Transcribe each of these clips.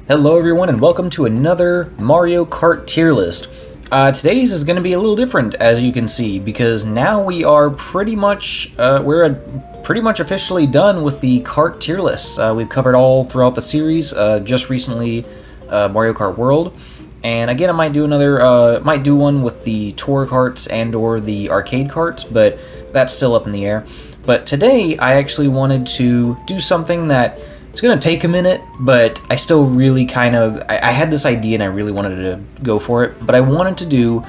Hello everyone and welcome to another Mario Kart tier list. Today's is going to be a little different, as you can see, because now we are pretty much officially done with the Kart tier list. We've covered all throughout the series, just recently Mario Kart World, and again I might do one with the tour karts and or the arcade karts, but that's still up in the air. But today I actually wanted to do something that it's going to take a minute, but I still really I had this idea and I really wanted to go for it, but I wanted to do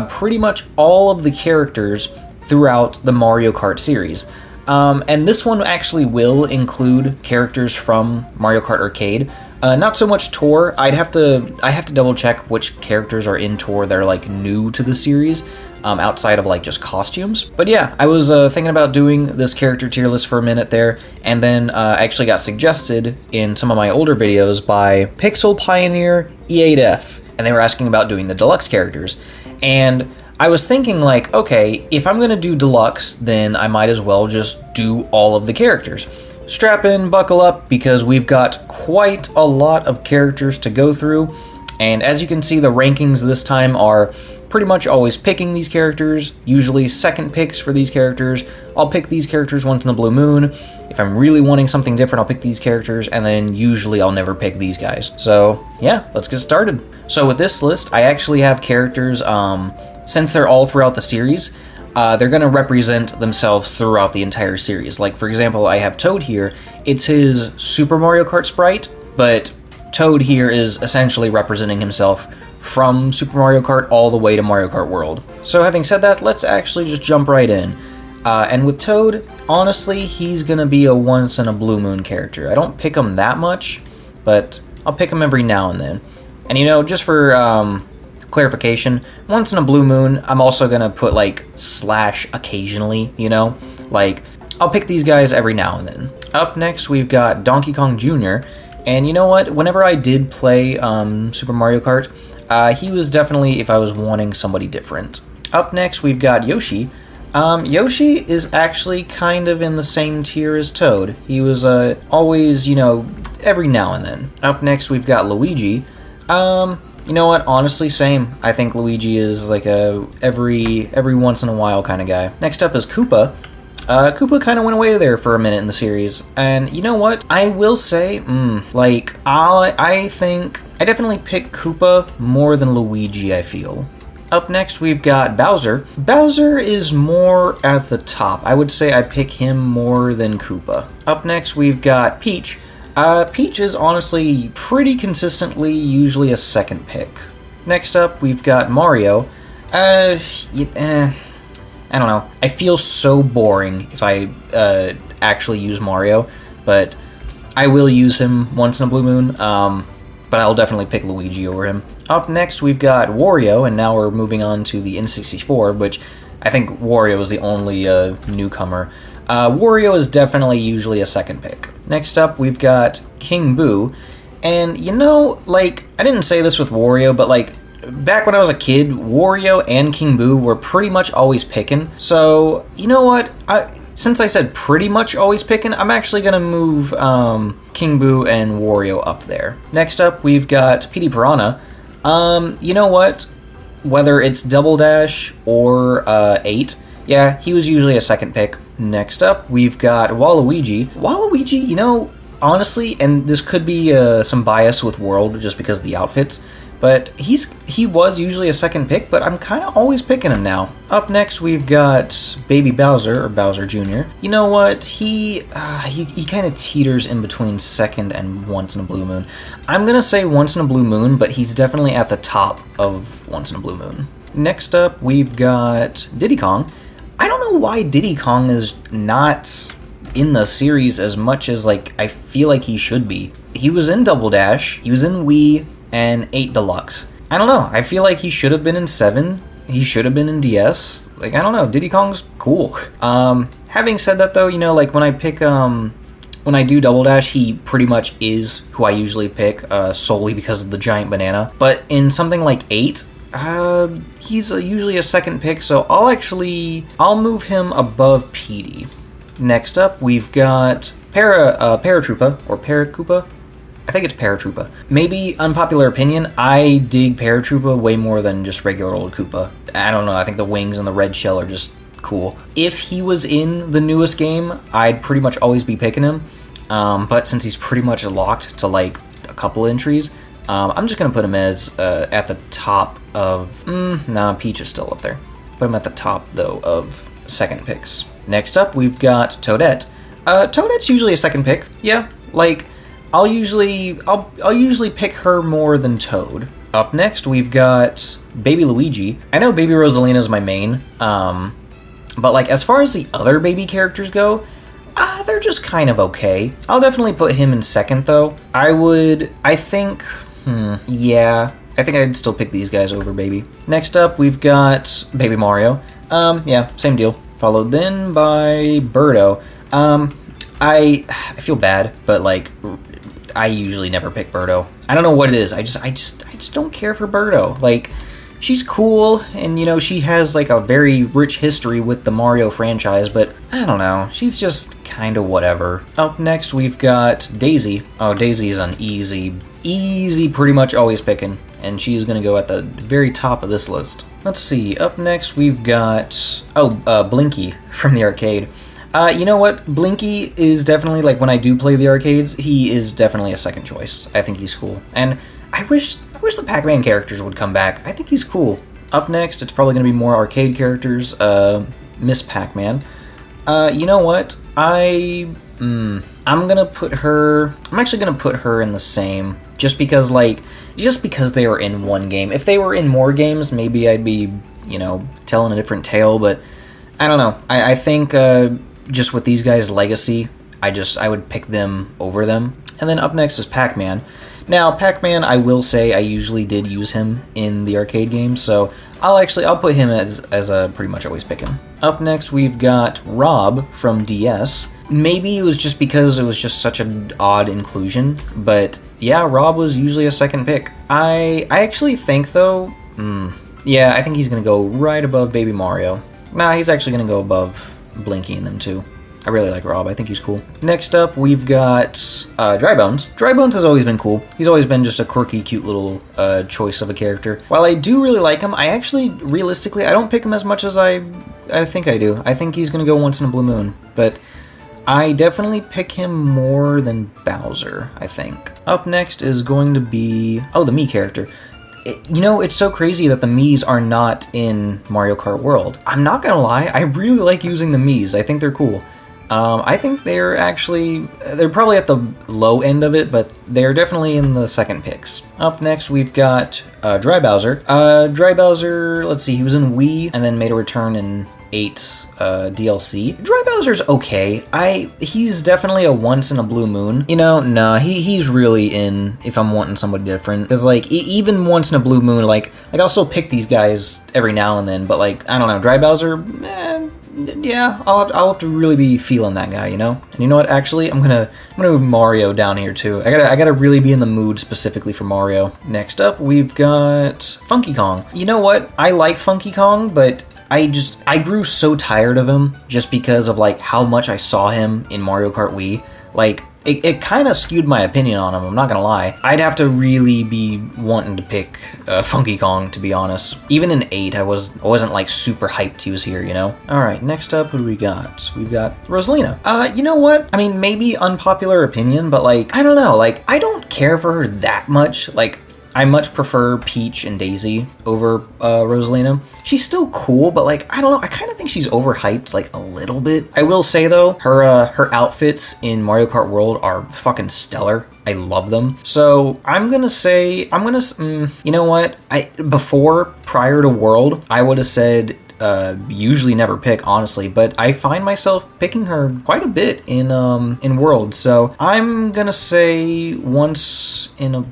pretty much all of the characters throughout the Mario Kart series. And this one actually will include characters from Mario Kart Arcade. Not so much Tour. I have to double check which characters are in Tour that are like new to the series, outside of like just costumes. But yeah, I was thinking about doing this character tier list for a minute there, and then actually got suggested in some of my older videos by Pixel Pioneer E8F, and they were asking about doing the deluxe characters. And I was thinking like, okay, if I'm gonna do deluxe, then I might as well just do all of the characters. Strap in, buckle up, because we've got quite a lot of characters to go through, and as you can see, the rankings this time are pretty much always picking these characters, usually second picks for these characters. I'll pick these characters once in a blue moon. If I'm really wanting something different, I'll pick these characters, and then usually I'll never pick these guys. So yeah, let's get started. So with this list, I actually have characters, since they're all throughout the series, they're going to represent themselves throughout the entire series. Like, for example, I have Toad here. It's his Super Mario Kart sprite, but Toad here is essentially representing himself from Super Mario Kart all the way to Mario Kart World. So having said that, let's actually just jump right in. And with Toad, honestly, he's going to be a once in a blue moon character. I don't pick him that much, but I'll pick him every now and then. And you know, just for clarification, once in a blue moon, I'm also going to put like / occasionally, you know? Like, I'll pick these guys every now and then. Up next, we've got Donkey Kong Jr., and you know what? Whenever I did play Super Mario Kart, he was definitely if I was wanting somebody different. Up next, we've got Yoshi. Yoshi is actually kind of in the same tier as Toad. He was always, you know, every now and then. Up next, we've got Luigi. You know what? Honestly, same. I think Luigi is like a every once in a while kind of guy. Next up is Koopa. Koopa kind of went away there for a minute in the series, and you know what? I will say, I think I definitely pick Koopa more than Luigi, I feel. Up next, we've got Bowser. Bowser is more at the top. I would say I pick him more than Koopa. Up next, we've got Peach. Peach is honestly pretty consistently usually a second pick. Next up, we've got Mario. I don't know. I feel so boring if I actually use Mario, but I will use him once in a blue moon, but I'll definitely pick Luigi over him. Up next, we've got Wario, and now we're moving on to the N64, which I think Wario is the only newcomer. Wario is definitely usually a second pick. Next up, we've got King Boo, and you know, like, I didn't say this with Wario, but like, back when I was a kid, Wario and King Boo were pretty much always picking. So, you know what? Since I said pretty much always picking, I'm actually going to move King Boo and Wario up there. Next up, we've got Petey Piranha. You know what? Whether it's Double Dash or 8, yeah, he was usually a second pick. Next up, we've got Waluigi. Waluigi, you know, honestly, and this could be some bias with World just because of the outfits, but he was usually a second pick, but I'm kind of always picking him now. Up next, we've got Baby Bowser, or Bowser Jr. You know what? He kind of teeters in between second and once in a blue moon. I'm going to say once in a blue moon, but he's definitely at the top of once in a blue moon. Next up, we've got Diddy Kong. I don't know why Diddy Kong is not in the series as much as like I feel like he should be. He was in Double Dash, he was in Wii, and 8 Deluxe. I don't know, I feel like he should have been in 7, he should have been in DS. Like, I don't know, Diddy Kong's cool. Having said that though, you know, like when I pick, when I do Double Dash, he pretty much is who I usually pick, solely because of the giant banana. But in something like 8, he's usually a second pick, so I'll move him above Petey. Next up, we've got Paratroopa, or Paracoopa. I think it's Paratroopa. Maybe unpopular opinion, I dig Paratroopa way more than just regular old Koopa. I don't know, I think the wings and the red shell are just cool. If he was in the newest game, I'd pretty much always be picking him. But since he's pretty much locked to like a couple entries, I'm just gonna put him as at the top of. Nah, Peach is still up there. Put him at the top though of second picks. Next up, we've got Toadette. Toadette's usually a second pick. Yeah, like I'll usually pick her more than Toad. Up next, we've got Baby Luigi. I know Baby Rosalina's my main, but like as far as the other baby characters go, they're just kind of okay. I'll definitely put him in second though. I think I'd still pick these guys over Baby. Next up, we've got Baby Mario. Yeah, same deal. Followed then by Birdo. I feel bad, but like I usually never pick Birdo. I don't know what it is. I just don't care for Birdo. Like she's cool, and you know she has like a very rich history with the Mario franchise, but I don't know. She's just kind of whatever. Up next, we've got Daisy. Oh, Daisy's an easy, pretty much always picking, and she's gonna go at the very top of this list. Let's see. Up next, we've got Blinky from the arcade. You know what? Blinky is definitely, like, when I do play the arcades, he is definitely a second choice. I think he's cool. And I wish the Pac-Man characters would come back. I think he's cool. Up next, it's probably going to be more arcade characters. Miss Pac-Man. You know what? I'm actually going to put her in the same, just because they were in one game. If they were in more games, maybe I'd be, telling a different tale, but I don't know. I think, just with these guys' legacy, I would pick them over them. And then up next is Pac-Man. Now, Pac-Man, I will say I usually did use him in the arcade games, so I'll put him as a pretty much always pick him. Up next, we've got Rob from DS. Maybe it was just because it was just such an odd inclusion, but yeah, Rob was usually a second pick. I actually think, though, I think he's going to go right above Baby Mario. Nah, he's actually going to go above Blinky and them too. I really like Rob. I think he's cool. Next up, we've got Dry Bones. Dry Bones has always been cool. He's always been just a quirky, cute little choice of a character. While I do really like him, realistically, I don't pick him as much as I think I do. I think he's going to go once in a blue moon. But I definitely pick him more than Bowser, I think. Up next is going to be... the Mii character. It's so crazy that the Miis are not in Mario Kart World. I'm not gonna lie, I really like using the Miis. I think they're cool. I think they're probably at the low end of it, but they're definitely in the second picks. Up next, we've got Dry Bowser. Dry Bowser, let's see, he was in Wii and then made a return in 8's DLC. Dry Bowser's okay. He's definitely a once in a blue moon. He's really in if I'm wanting somebody different. Because, even once in a blue moon, I'll still pick these guys every now and then, but, I don't know, Dry Bowser, yeah, I'll have to really be feeling that guy, And you know what, actually, I'm gonna move Mario down here, too. I gotta really be in the mood specifically for Mario. Next up, we've got Funky Kong. You know what, I like Funky Kong, but I grew so tired of him just because of, how much I saw him in Mario Kart Wii. It kind of skewed my opinion on him, I'm not gonna lie. I'd have to really be wanting to pick Funky Kong, to be honest. Even in 8, I wasn't, super hyped he was here, Alright, next up, who do we got? We've got Rosalina. You know what? I mean, maybe unpopular opinion, but, I don't know. I don't care for her that much. I much prefer Peach and Daisy over Rosalina. She's still cool, but I don't know, I kind of think she's overhyped a little bit. I will say though, her outfits in Mario Kart World are fucking stellar. I love them. So I'm gonna say, you know what? Prior to World, I would have said usually never pick, honestly, but I find myself picking her quite a bit in World, so I'm gonna say once in a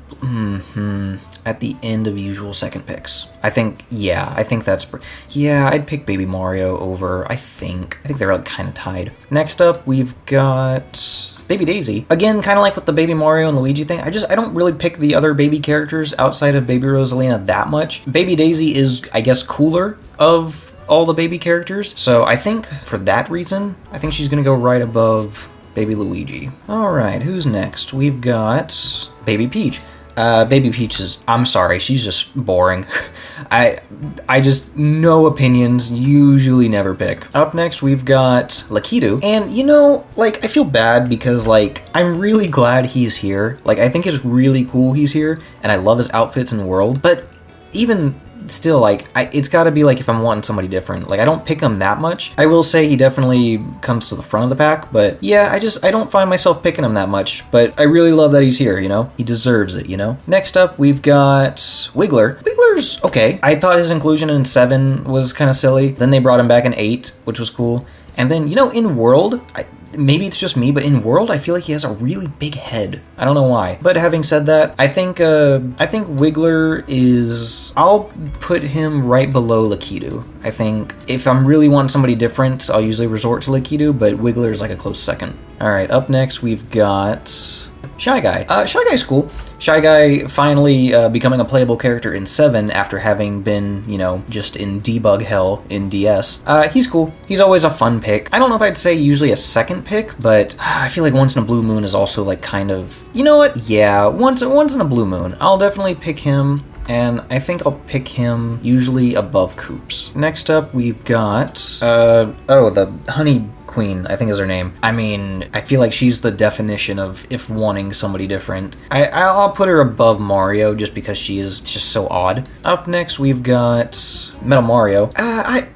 at the end of usual second picks. I think that's I'd pick Baby Mario over. I think they're kind of tied. Next up, we've got Baby Daisy. Again, kind of like with the Baby Mario and Luigi thing, I don't really pick the other baby characters outside of Baby Rosalina that much. Baby Daisy is, I guess, cooler of all the baby characters, so I think for that reason, I think she's gonna go right above Baby Luigi. Alright, who's next? We've got Baby Peach. Baby Peach is, I'm sorry, she's just boring. I just, no opinions, usually never pick. Up next, we've got Lakitu. And, you know, like, I feel bad because, like, I'm really glad he's here. Like, I think it's really cool he's here, and I love his outfits in the world. But even still, like, it's gotta be, like, if I'm wanting somebody different. Like, I don't pick him that much. I will say he definitely comes to the front of the pack, but yeah, I don't find myself picking him that much, but I really love that he's here, you know? He deserves it, you know? Next up, we've got Wiggler. Wiggler's okay. I thought his inclusion in 7 was kind of silly. Then they brought him back in 8, which was cool. And then, you know, in World, maybe it's just me, but in World, I feel like he has a really big head. I don't know why. But having said that, I think Wiggler is... I'll put him right below Lakitu. I think if I'm really wanting somebody different, I'll usually resort to Lakitu, but Wiggler is like a close second. Alright, up next we've got Shy Guy. Shy Guy's cool. Shy Guy finally becoming a playable character in 7 after having been, you know, just in debug hell in DS. He's cool. He's always a fun pick. I don't know if I'd say usually a second pick, but I feel like Once in a Blue Moon is also like kind of... You know what? Yeah, once in a Blue Moon. I'll definitely pick him, and I think I'll pick him usually above Koops. Next up, we've got... the Honey Queen, I think is her name. I mean, I feel like she's the definition of if wanting somebody different. I'll put her above Mario just because she is just so odd. Up next, we've got Metal Mario. I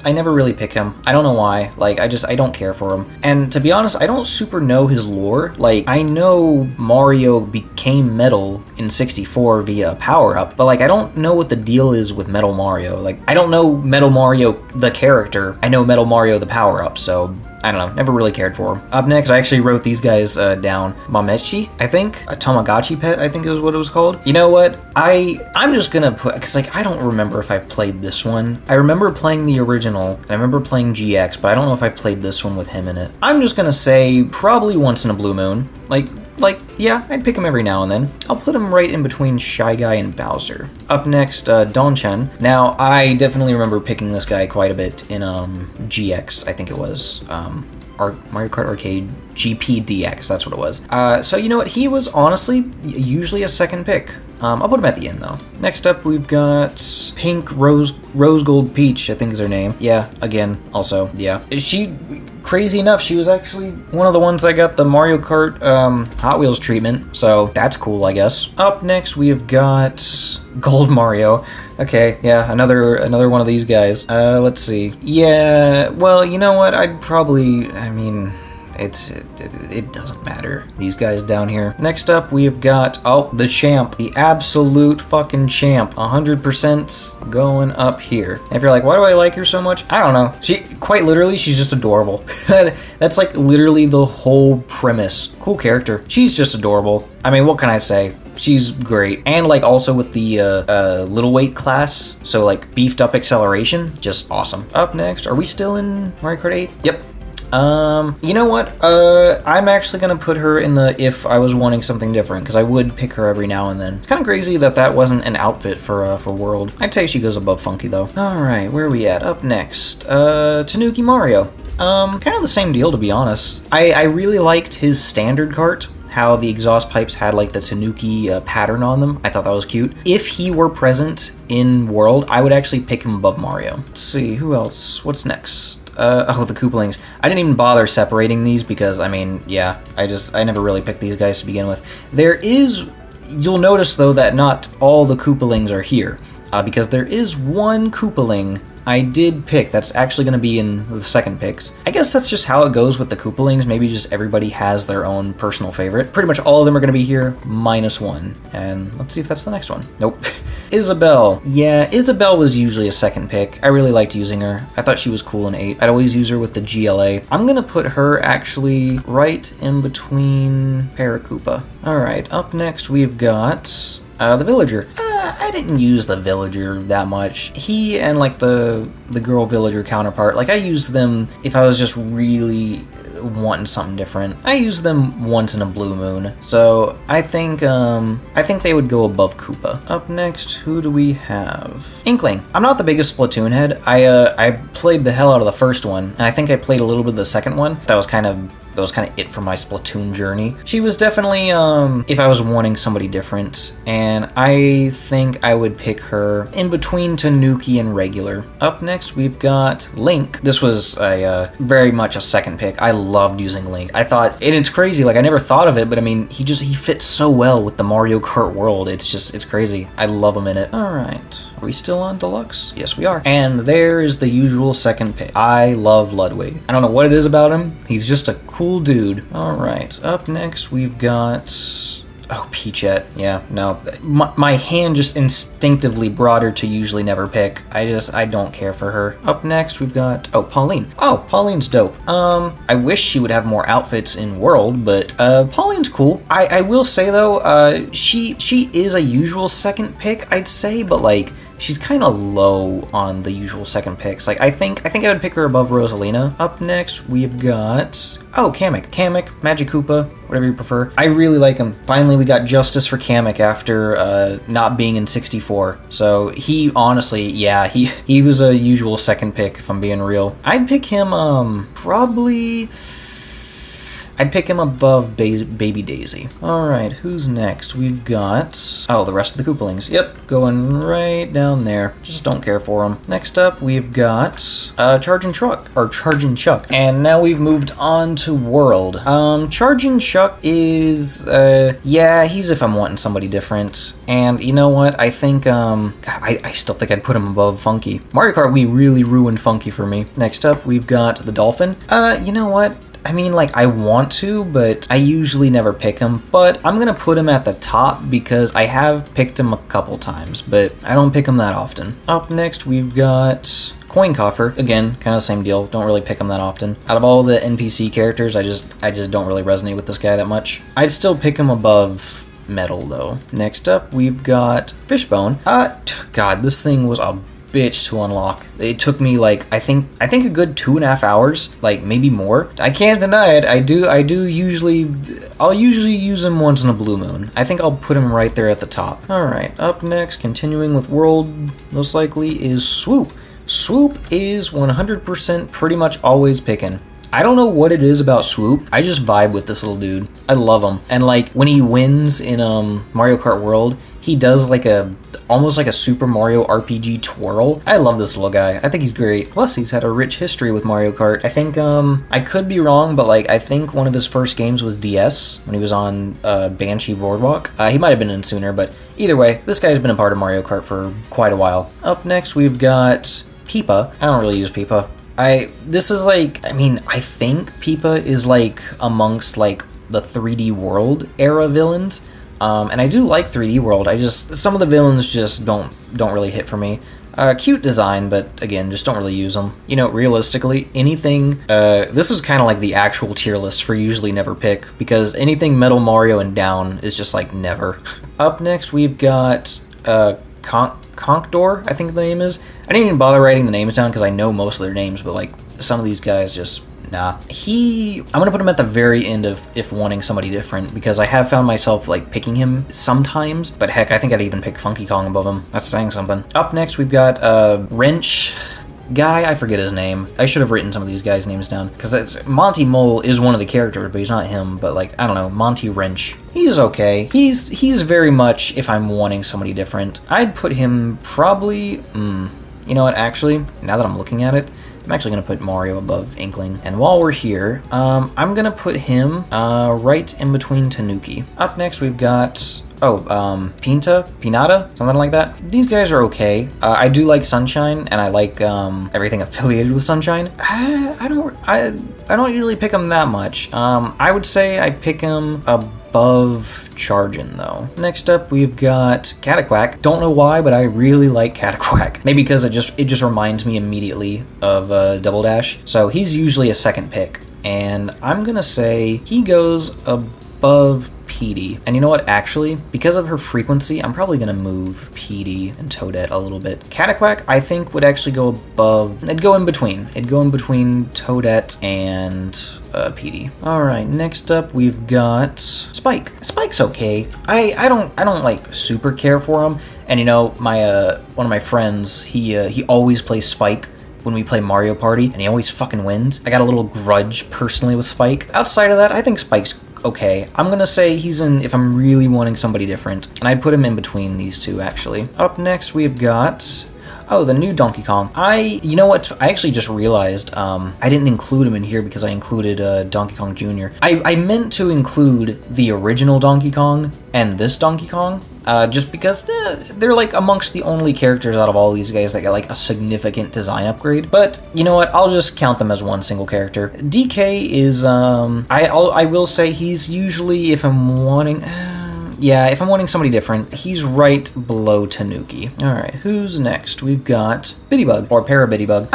never really pick him. I don't know why. Like, I don't care for him. And to be honest, I don't super know his lore. Like, I know Mario became Metal in 64 via a power-up, but like, I don't know what the deal is with Metal Mario. Like, I don't know Metal Mario the character. I know Metal Mario the power-up, so... I don't know, never really cared for him. Up next, I actually wrote these guys down. Mamechi, I think? A Tamagotchi pet, I think is what it was called. You know what? I'm just gonna put, because like, I don't remember if I've played this one. I remember playing the original, and I remember playing GX, but I don't know if I've played this one with him in it. I'm just gonna say probably Once in a Blue Moon. Like, yeah, I'd pick him every now and then. I'll put him right in between Shy Guy and Bowser. Up next, Don Chen. Now, I definitely remember picking this guy quite a bit in GX, I think it was. Mario Kart Arcade GPDX, that's what it was. So you know what, he was honestly usually a second pick. I'll put him at the end though. Next up we've got Pink Rose Gold Peach, I think is her name. Yeah, again, also, yeah. Crazy enough, she was actually one of the ones that got the Mario Kart Hot Wheels treatment, so that's cool, I guess. Up next we have got Gold Mario. Okay, yeah, another one of these guys. Let's see. Yeah, well, you know what? It doesn't matter. These guys down here. Next up, we've got, the champ. The absolute fucking champ. 100% going up here. And if you're like, why do I like her so much? I don't know. Quite literally, she's just adorable. That's like literally the whole premise. Cool character. She's just adorable. I mean, what can I say? She's great. And like also with the little weight class, so like beefed up acceleration, just awesome. Up next, are we still in Mario Kart 8? Yep. You know what? I'm actually gonna put her in the if I was wanting something different, because I would pick her every now and then. It's kind of crazy that wasn't an outfit for World. I'd say she goes above Funky though. Alright, where are we at? Up next, Tanuki Mario. Kind of the same deal, to be honest. I really liked his standard cart, how the exhaust pipes had like the Tanuki pattern on them. I thought that was cute. If he were present in World, I would actually pick him above Mario. Let's see, who else? What's next? The Koopalings. I didn't even bother separating these because, I mean, yeah, I never really picked these guys to begin with. You'll notice though that not all the Koopalings are here, because there is one Koopaling I did pick that's actually going to be in the second picks. I guess that's just how it goes with the Koopalings. Maybe just everybody has their own personal favorite. Pretty much all of them are going to be here, minus one. And let's see if that's the next one. Nope. Isabelle. Yeah, Isabelle was usually a second pick. I really liked using her. I thought she was cool in 8. I'd always use her with the GLA. I'm going to put her actually right in between Paracoopa. Alright, up next we've got the Villager. I didn't use the Villager that much. He and like the girl Villager counterpart, like I used them if I was just really wanting something different. I used them once in a Blue Moon, so I think they would go above Koopa. Up next, who do we have? Inkling. I'm not the biggest Splatoon head. I played the hell out of the first one, and I think I played a little bit of the second one. That was kind of that was kind of it for my Splatoon journey. She was definitely, if I was wanting somebody different, and I think I would pick her in between Tanuki and regular. Up next, we've got Link. This was very much a second pick. I loved using Link. I thought, and it's crazy, like I never thought of it, but I mean, he fits so well with the Mario Kart world. It's crazy. I love him in it. All right, are we still on Deluxe? Yes, we are. And there is the usual second pick. I love Ludwig. I don't know what it is about him. He's just a cool dude. All right, up next we've got... Oh, Peachette. Yeah, no. My hand just instinctively brought her to usually never pick. I don't care for her. Up next, we've got... Oh, Pauline. Oh, Pauline's dope. I wish she would have more outfits in World, but Pauline's cool. I will say, though, she is a usual second pick, I'd say, but, like, she's kind of low on the usual second picks. Like, I think I would pick her above Rosalina. Up next, we've got... Oh, Kamek, Magic Koopa, whatever you prefer. I really like him. Finally, we got justice for Kamek after not being in 64. So he honestly, yeah, he was a usual second pick, if I'm being real. I'd pick him probably... I'd pick him above Baby Daisy. Alright, who's next? We've got... Oh, the rest of the Koopalings. Yep, going right down there. Just don't care for them. Next up, we've got Charging Chuck. And now we've moved on to World. Charging Chuck is... yeah, he's if I'm wanting somebody different. And you know what? I think... God, I still think I'd put him above Funky. Mario Kart Wii really ruined Funky for me. Next up, we've got the Dolphin. You know what? I mean, like, I want to, but I usually never pick him, but I'm gonna put him at the top because I have picked him a couple times, but I don't pick him that often. Up next, we've got Coin Coffer. Again, kind of the same deal. Don't really pick him that often. Out of all the NPC characters, I just don't really resonate with this guy that much. I'd still pick him above Metal, though. Next up, we've got Fishbone. God, this thing was a bitch to unlock. It took me like I think a good 2.5 hours, like maybe more. I can't deny it. I'll usually use him once in a blue moon. I think I'll put him right there at the top. All right, up next, continuing with World, most likely is Swoop. Swoop is 100% pretty much always picking. I don't know what it is about Swoop. I just vibe with this little dude. I love him. And like when he wins in Mario Kart World, he does like almost like a Super Mario RPG twirl. I love this little guy. I think he's great. Plus, he's had a rich history with Mario Kart. I think, I could be wrong, but like, I think one of his first games was DS when he was on Banshee Boardwalk. He might have been in sooner, but either way, this guy's been a part of Mario Kart for quite a while. Up next, we've got Peepa. I don't really use Peepa. This is like, I mean, I think Peepa is like amongst like the 3D World era villains. And I do like 3D World. Some of the villains just don't really hit for me. Cute design, but again, just don't really use them. You know, realistically, anything, this is kind of like the actual tier list for usually never pick, because anything Metal Mario and down is just like never. Up next, we've got, Conkdor, I think the name is. I didn't even bother writing the names down because I know most of their names, but like, some of these guys just... Nah. I'm gonna put him at the very end of if wanting somebody different, because I have found myself like picking him sometimes, but heck, I think I'd even pick Funky Kong above him. That's saying something. Up next, we've got Wrench guy. I forget his name. I should have written some of these guys' names down, because Monty Mole is one of the characters, but he's not him. But like, I don't know, Monty Wrench. He's okay. He's very much if I'm wanting somebody different. I'd put him probably. You know what? Actually, now that I'm looking at it, I'm actually going to put Mario above Inkling. And while we're here, I'm going to put him right in between Tanuki. Up next, we've got, Pinata, something like that. These guys are okay. I do like Sunshine, and I like everything affiliated with Sunshine. I don't usually pick him that much. I would say I pick him above Chargin, though. Next up, we've got Cataquack. Don't know why, but I really like Cataquack. Maybe because it just reminds me immediately of Double Dash. So he's usually a second pick, and I'm gonna say he goes above Petey. And you know what, actually, because of her frequency, I'm probably gonna move Petey and Toadette a little bit. Cataquack, I think, would actually go above... It'd go in between. It'd go in between Toadette and Petey. Alright, next up, we've got Spike. Spike's okay. I don't like super care for him. And you know, my one of my friends, he always plays Spike when we play Mario Party, and he always fucking wins. I got a little grudge personally with Spike. Outside of that, I think Spike's okay. I'm gonna say he's in if I'm really wanting somebody different, and I'd put him in between these two, actually. Up next, we've got... oh, the new Donkey Kong. You know what? I actually just realized I didn't include him in here because I included Donkey Kong Jr. I meant to include the original Donkey Kong and this Donkey Kong, just because they're like amongst the only characters out of all these guys that get like a significant design upgrade. But you know what? I'll just count them as one single character. DK is, I will say he's usually, if I'm wanting... yeah, if I'm wanting somebody different, he's right below Tanuki. Alright, who's next? We've got Biddybug, or Para-Biddybug.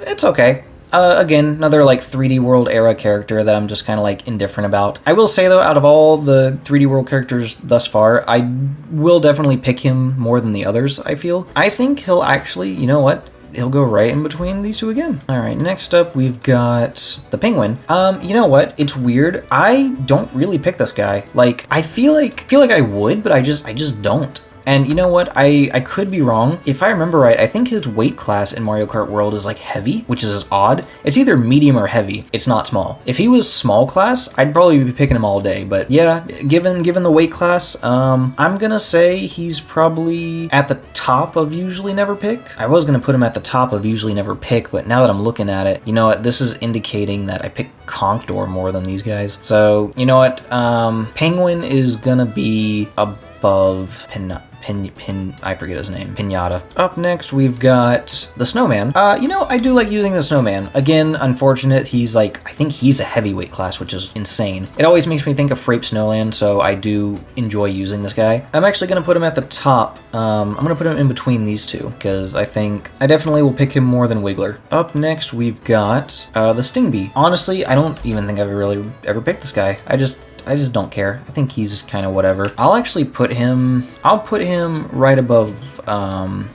It's okay. Again, another like 3D World era character that I'm just kind of like indifferent about. I will say though, out of all the 3D World characters thus far, I will definitely pick him more than the others, I feel. I think he'll actually, you know what? He'll go right in between these two again. All right, next up we've got the Penguin. You know what? It's weird. I don't really pick this guy. Like, I feel like I would, but I just don't. And you know what? I could be wrong. If I remember right, I think his weight class in Mario Kart World is like heavy, which is odd. It's either medium or heavy. It's not small. If he was small class, I'd probably be picking him all day. But yeah, given the weight class, I'm gonna say he's probably at the top of usually never pick. I was gonna put him at the top of usually never pick, but now that I'm looking at it, you know what? This is indicating that I pick Conkdor more than these guys. So you know what? Penguin is gonna be above I forget his name. Pinata. Up next, we've got the Snowman. You know, I do like using the Snowman. Again, unfortunate, he's like, I think he's a heavyweight class, which is insane. It always makes me think of Frape Snowland, so I do enjoy using this guy. I'm actually gonna put him at the top. I'm gonna put him in between these two, because I think I definitely will pick him more than Wiggler. Up next, we've got the Stingbee. Honestly, I don't even think I've really ever picked this guy. I just don't care. I think he's just kind of whatever. I'll put him right above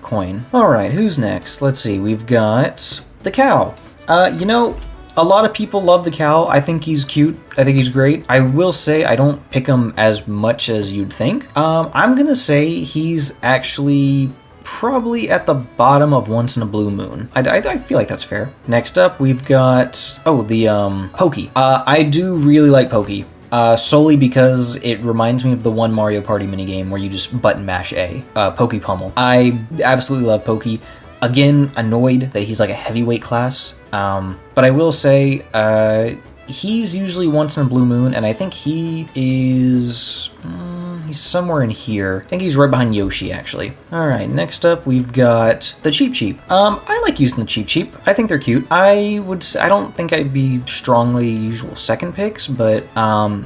Coin. All right, who's next? Let's see. We've got the Cow. You know, a lot of people love the Cow. I think he's cute. I think he's great. I will say I don't pick him as much as you'd think. I'm gonna say he's actually probably at the bottom of Once in a Blue Moon. I feel like that's fair. Next up, we've got, the Pokey. I do really like Pokey. Solely because it reminds me of the one Mario Party minigame where you just button mash A, Pokey Pummel. I absolutely love Pokey. Again, annoyed that he's like a heavyweight class, but I will say, he's usually Once in a Blue Moon, and I think he is... he's somewhere in here. I think he's right behind Yoshi, actually. Alright, next up we've got the Cheep Cheep. I like using the Cheep Cheep. I think they're cute. I don't think I'd be strongly usual second picks, but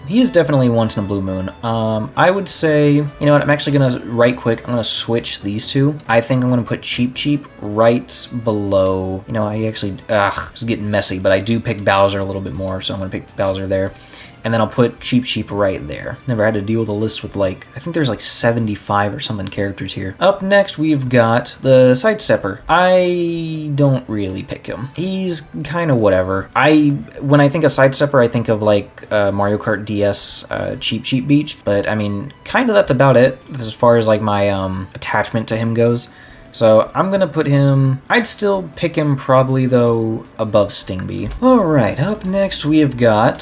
he is definitely Once in a Blue Moon. I would say, you know what, I'm actually gonna, right quick, I'm gonna switch these two. I think I'm gonna put Cheep Cheep right below, you know, I actually, it's getting messy, but I do pick Bowser a little bit more, so I'm gonna pick Bowser there. And then I'll put Cheep Cheep right there. Never had to deal with a list with like, I think there's like 75 or something characters here. Up next, we've got the Sidestepper. I don't really pick him. He's kind of whatever. When I think of Sidestepper, I think of like Mario Kart DS Cheep Cheep Beach. But I mean, kind of that's about it as far as like my attachment to him goes. So I'm gonna put him, I'd still pick him probably though above Stingbee. All right, up next we have got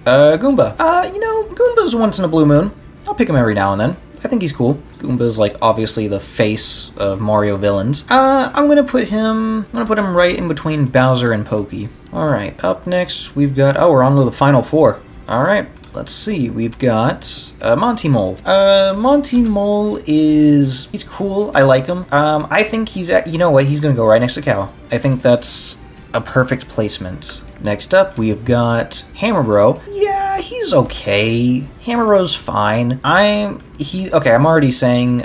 Goomba. You know, Goomba's Once in a Blue Moon. I'll pick him every now and then. I think he's cool. Goomba's like obviously the face of Mario villains. I'm gonna put him right in between Bowser and Pokey. All right, up next we've got, we're on to the final four. All right, let's see. We've got Monty Mole. Monty Mole he's cool. I like him. I think you know what? He's gonna go right next to Cow. I think that's a perfect placement. Next up, we've got Hammer Bro. Yeah, he's okay. Hammer Bro's fine. I'm already saying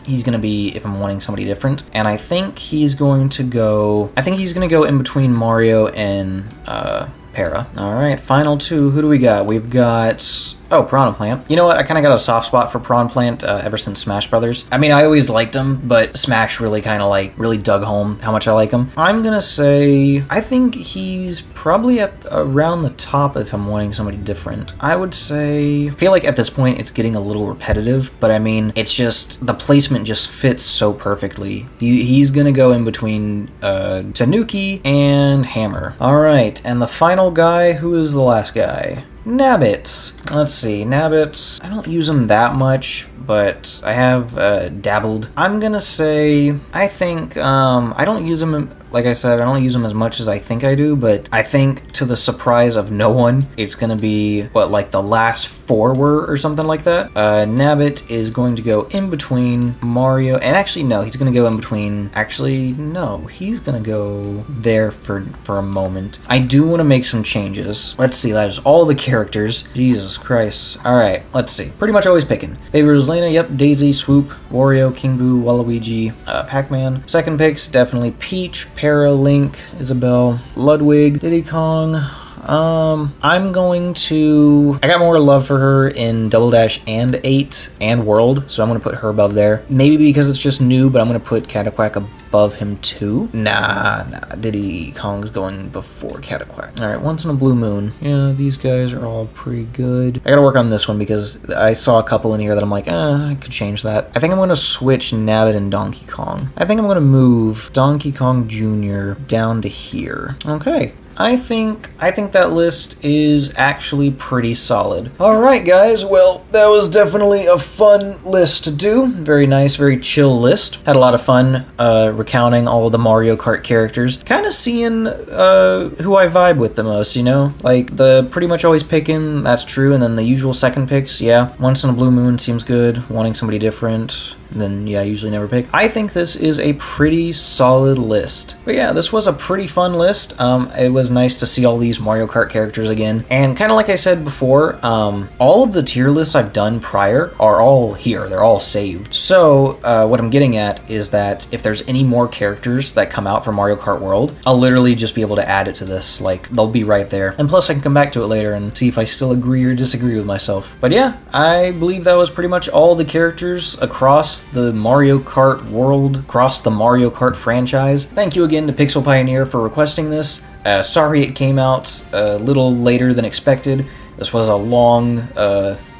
he's gonna be if I'm wanting somebody different, and I think he's going to go in between Mario and Para. All right, final two. Who do we got? We've got Oh, Piranha Plant. You know what? I kind of got a soft spot for Piranha Plant ever since Smash Brothers. I mean, I always liked him, but Smash really kind of like really dug home how much I like him. I'm gonna say I think he's probably at around the top if I'm wanting somebody different. I would say I feel like at this point it's getting a little repetitive, but I mean it's just the placement just fits so perfectly. He's gonna go in between Tanuki and Hammer. All right, and the final guy. Who is the last guy? Nabbit. Let's see, Nabbit, I don't use him that much, but I have dabbled. I'm gonna say, I think, I don't use him, like I said, I don't use him as much as I think I do, but I think to the surprise of no one, it's gonna be, what, like the last four were or something like that. Nabbit is going to go in between Mario, and actually no, he's gonna go in between, actually no, he's gonna go there for a moment. I do want to make some changes. Let's see, that is all the characters. Jesus Christ. Alright, let's see. Pretty much always picking. Favorite is Lena, yep, Daisy, Swoop, Wario, King Boo, Waluigi, Pac-Man. Second picks, definitely Peach, Para, Link, Isabelle, Ludwig, Diddy Kong. I'm going to... I got more love for her in Double Dash and 8 and World, so I'm going to put her above there. Maybe because it's just new, but I'm going to put Cataquack above him too. Nah, Diddy Kong's going before Cataquack. Alright, Once in a Blue Moon. Yeah, these guys are all pretty good. I gotta work on this one because I saw a couple in here that I'm like, I could change that. I think I'm going to switch Nabbit and Donkey Kong. I think I'm going to move Donkey Kong Jr. down to here. Okay. I think that list is actually pretty solid. Alright guys, well, that was definitely a fun list to do. Very nice, very chill list. Had a lot of fun recounting all of the Mario Kart characters. Kind of seeing who I vibe with the most, you know? Like, the pretty much always picking, that's true, and then the usual second picks, yeah. Once in a Blue Moon seems good. Wanting somebody different, then yeah, I usually never pick. I think this is a pretty solid list. But yeah, this was a pretty fun list. It was nice to see all these Mario Kart characters again. And kind of like I said before, all of the tier lists I've done prior are all here. They're all saved. So what I'm getting at is that if there's any more characters that come out for Mario Kart World, I'll literally just be able to add it to this. Like, they'll be right there. And plus I can come back to it later and see if I still agree or disagree with myself. But yeah, I believe that was pretty much all the characters across the Mario Kart world, across the Mario Kart franchise. Thank you again to Pixel Pioneer for requesting this. Sorry it came out a little later than expected. This was a long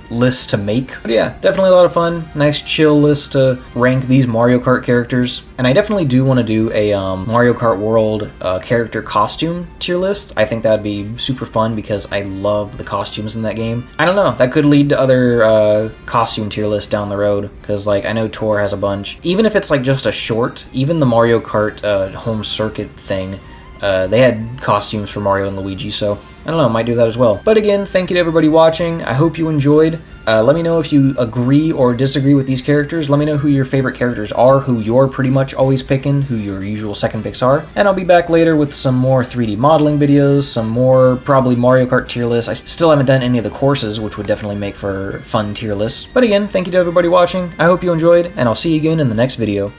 list to make. But yeah, definitely a lot of fun. Nice chill list to rank these Mario Kart characters. And I definitely do want to do a Mario Kart World character costume tier list. I think that'd be super fun because I love the costumes in that game. I don't know, that could lead to other costume tier lists down the road, because like I know Tor has a bunch. Even if it's like just a short, even the Mario Kart home circuit thing, they had costumes for Mario and Luigi, so I don't know, might do that as well. But again, thank you to everybody watching. I hope you enjoyed. Let me know if you agree or disagree with these characters. Let me know who your favorite characters are, who you're pretty much always picking, who your usual second picks are. And I'll be back later with some more 3D modeling videos, some more probably Mario Kart tier lists. I still haven't done any of the courses, which would definitely make for fun tier lists. But again, thank you to everybody watching. I hope you enjoyed, and I'll see you again in the next video.